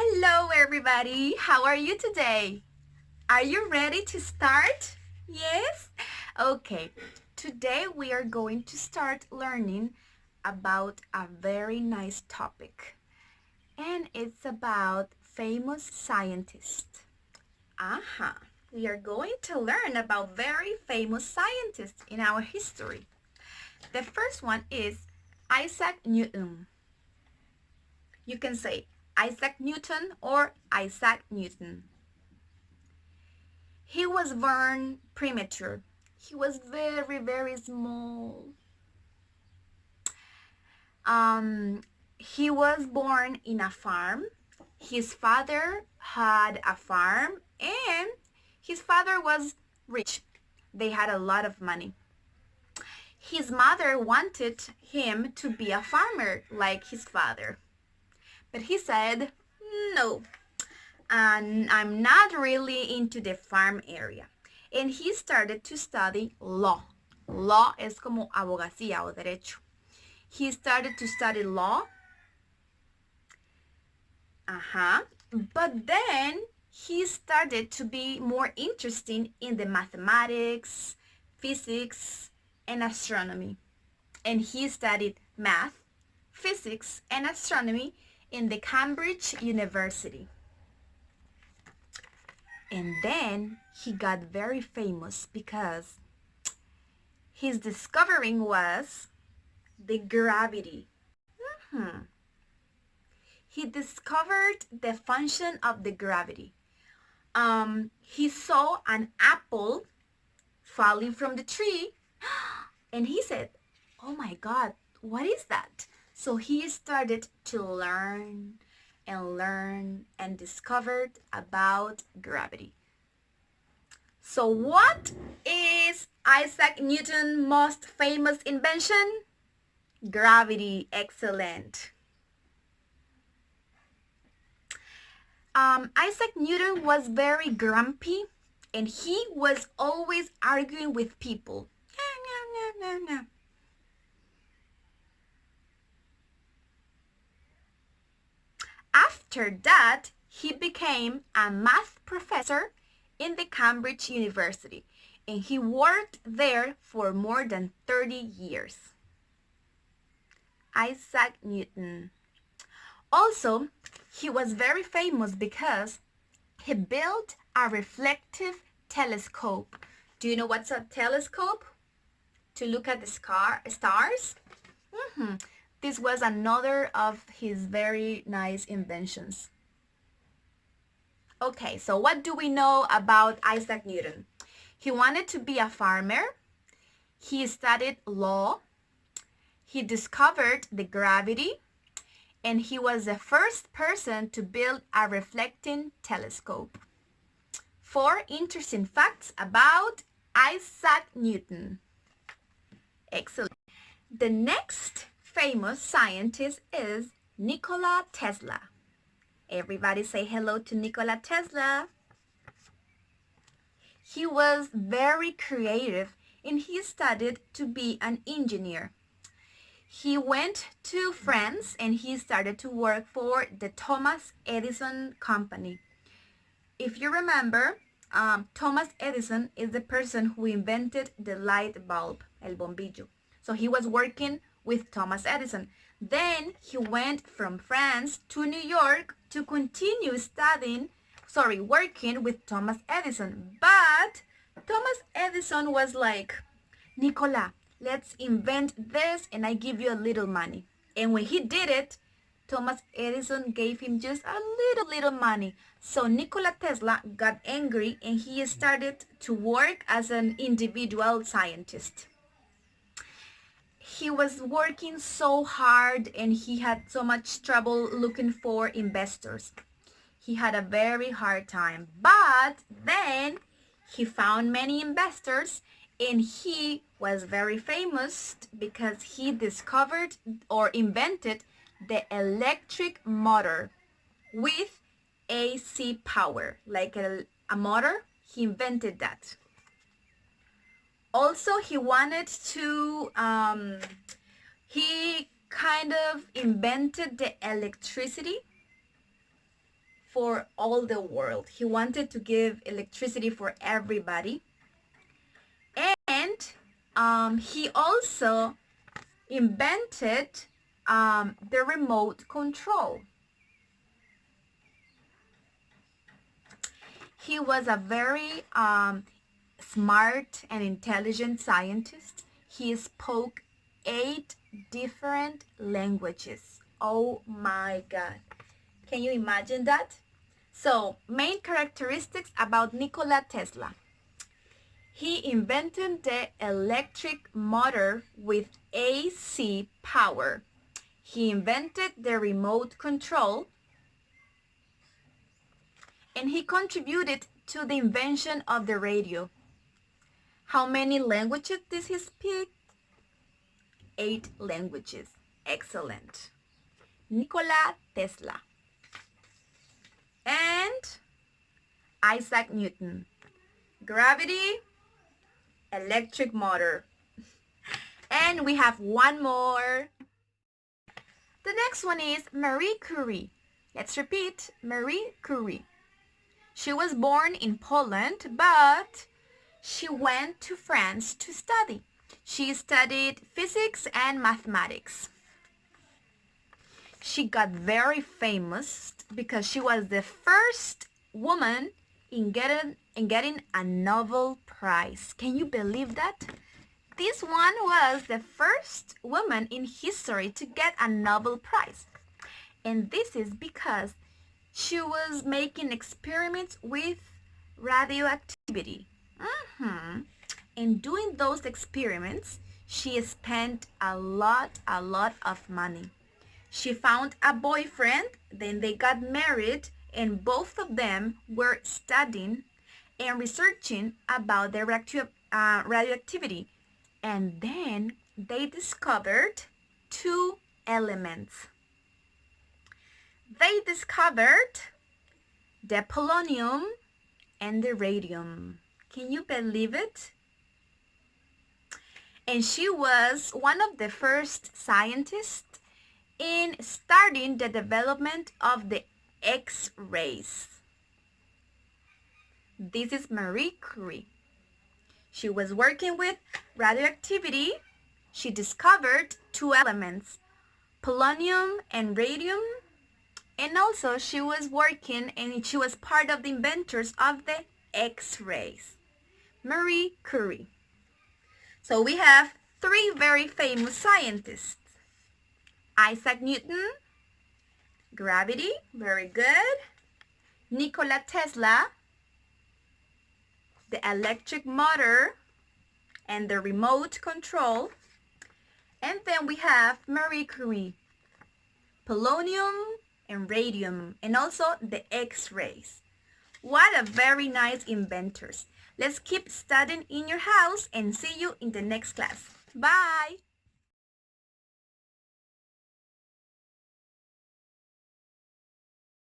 Hello everybody, how are you today? Are you ready to start? Yes? Okay, today we are going to start learning about a very nice topic, and it's about famous scientists. We are going to learn about very famous scientists in our history. The first one is Isaac Newton. You can say Isaac Newton or Isaac Newton. He was born premature. He was very, very small. He was born in a farm. His father had a farm and his father was rich. They had a lot of money. His mother wanted him to be a farmer like his father. But he said, no, and I'm not really into the farm area. And he started to study law. Law es como abogacía o derecho. He started to study law. But then he started to be more interested in the mathematics, physics, and astronomy. And he studied math, physics, and astronomy in the Cambridge University. And then he got very famous because his discovering was the gravity. He discovered the function of the gravity. He saw an apple falling from the tree and he said, oh my God, what is that? So he started to learn and discovered about gravity. So what is Isaac Newton's most famous invention? Gravity. Excellent. Isaac Newton was very grumpy and he was always arguing with people. After that, he became a math professor in the Cambridge University, and he worked there for more than 30 years. Isaac Newton. Also, he was very famous because he built a reflective telescope. Do you know what's a telescope? To look at the stars? This was another of his very nice inventions. Okay, so what do we know about Isaac Newton? He wanted to be a farmer. He studied law. He discovered the gravity. And he was the first person to build a reflecting telescope. 4 interesting facts about Isaac Newton. Excellent. The next famous scientist is Nikola Tesla. Everybody say hello to Nikola Tesla. He was very creative and he studied to be an engineer. He went to France and he started to work for the Thomas Edison company. If you remember, Thomas Edison is the person who invented the light bulb, el bombillo. So he was working with Thomas Edison. Then he went from France to New York to continue working with Thomas Edison. But Thomas Edison was like, Nikola, let's invent this and I give you a little money. And when he did it, Thomas Edison gave him just a little money. So Nikola Tesla got angry and he started to work as an individual scientist. He was working so hard and he had so much trouble looking for investors. He had a very hard time. But then he found many investors and he was very famous because he discovered or invented the electric motor with AC power, like a motor. He invented that. Also, he wanted to, he kind of invented the electricity. for all the world. He wanted to give electricity for everybody. And he also invented the remote control. He was a very smart and intelligent scientist. He spoke 8 different languages. Oh my God. Can you imagine that? So, main characteristics about Nikola Tesla. He invented the electric motor with AC power. He invented the remote control, and he contributed to the invention of the radio. How many languages did he speak? 8 languages. Excellent. Nikola Tesla. And Isaac Newton. Gravity, electric motor. And we have one more. The next one is Marie Curie. Let's repeat, Marie Curie. She was born in Poland, but she went to France to study. She studied physics and mathematics. She got very famous because she was the first woman in getting a Nobel Prize. Can you believe that? This one was the first woman in history to get a Nobel Prize. And this is because she was making experiments with radioactivity. And doing those experiments, she spent a lot of money. She found a boyfriend, then they got married, and both of them were studying and researching about the radioactivity. And then they discovered 2 elements. They discovered the polonium and the radium. Can you believe it? And she was one of the first scientists in starting the development of the X-rays. This is Marie Curie. She was working with radioactivity. She discovered 2 elements, polonium and radium. And also she was working and she was part of the inventors of the X-rays. Marie Curie. So we have 3 very famous scientists. Isaac Newton, gravity, very good. Nikola Tesla, the electric motor and the remote control. And then we have Marie Curie, polonium and radium, and also the X-rays. What a very nice inventors. Let's keep studying in your house and see you in the next class. Bye!